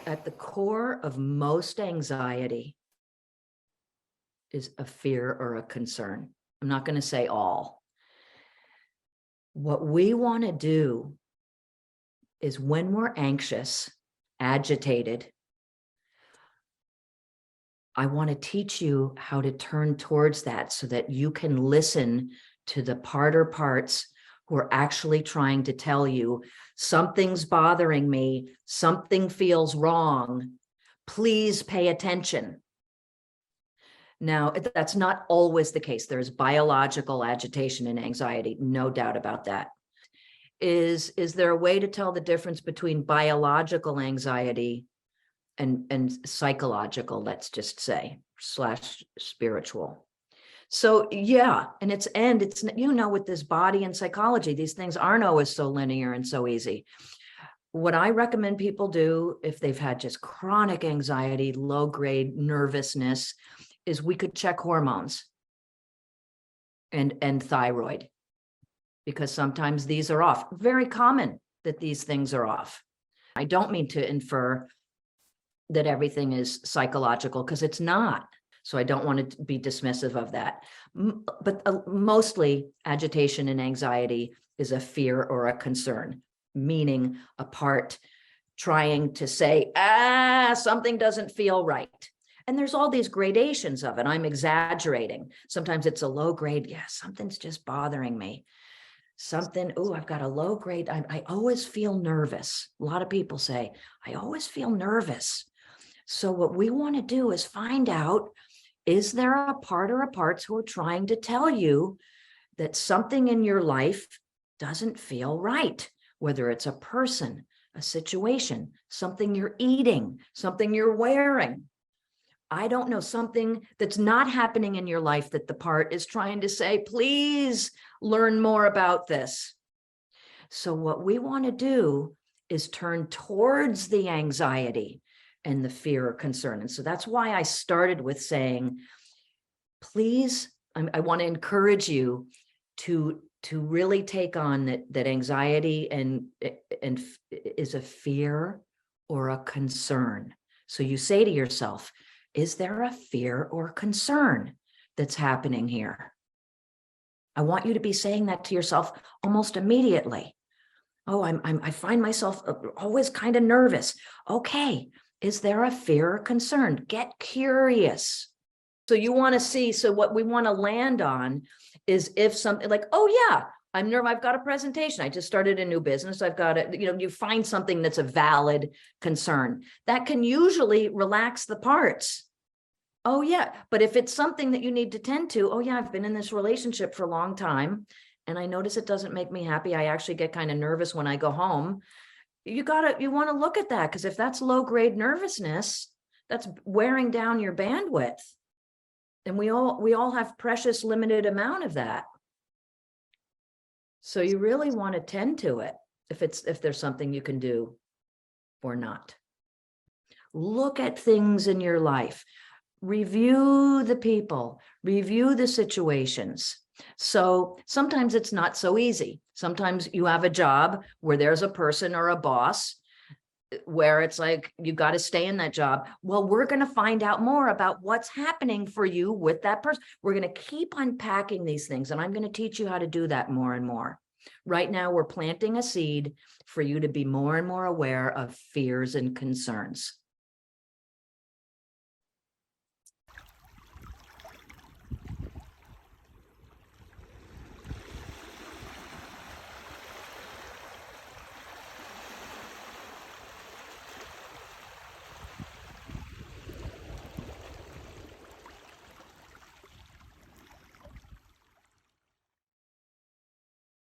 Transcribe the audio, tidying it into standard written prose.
At the core of most anxiety is a fear or a concern. I'm not going to say all. What we want to do is when we're anxious, agitated, I want to teach you how to turn towards that so that you can listen to the part or parts who are actually trying to tell you something's bothering me, something feels wrong, please pay attention. Now, that's not always the case. There's biological agitation and anxiety, no doubt about that. Is there a way to tell the difference between biological anxiety and psychological, let's just say, / spiritual? So yeah, and it's with this body and psychology, these things aren't always so linear and so easy. What I recommend people do if they've had just chronic anxiety, low grade nervousness, is we could check hormones and thyroid, because sometimes these are off. Very common that these things are off. I don't mean to infer that everything is psychological, because it's not. So I don't want to be dismissive of that. But mostly agitation and anxiety is a fear or a concern, meaning a part trying to say, something doesn't feel right. And there's all these gradations of it. I'm exaggerating. Sometimes it's a low grade. Yeah, something's just bothering me. I've got a low grade. I always feel nervous. A lot of people say, I always feel nervous. So what we want to do is find out, is there a part or a parts who are trying to tell you that something in your life doesn't feel right, whether it's a person, a situation, something you're eating, something you're wearing. I don't know, something that's not happening in your life that the part is trying to say, please learn more about this. So what we want to do is turn towards the anxiety and the fear or concern. And so that's why I started with saying, please, I want to encourage you to really take on that anxiety and is a fear or a concern. So you say to yourself, is there a fear or concern that's happening here? I want you to be saying that to yourself almost immediately. Oh, I find myself always kind of nervous. Okay, is there a fear or concern? Get curious. So you want to see, so what we want to land on is if something like, oh yeah, I'm nervous, I've got a presentation, I just started a new business, I've got it, you find something that's a valid concern. That can usually relax the parts. Oh yeah, but if it's something that you need to tend to, oh yeah, I've been in this relationship for a long time and I notice it doesn't make me happy. I actually get kind of nervous when I go home. You want to look at that, because if that's low grade nervousness, that's wearing down your bandwidth. And we all have precious limited amount of that. So you really want to tend to it if there's something you can do or not. Look at things in your life. Review the people, review the situations. So sometimes it's not so easy. Sometimes you have a job where there's a person or a boss where it's like, you got to stay in that job. Well, we're going to find out more about what's happening for you with that person. We're going to keep unpacking these things, and I'm going to teach you how to do that more and more. Right now, we're planting a seed for you to be more and more aware of fears and concerns.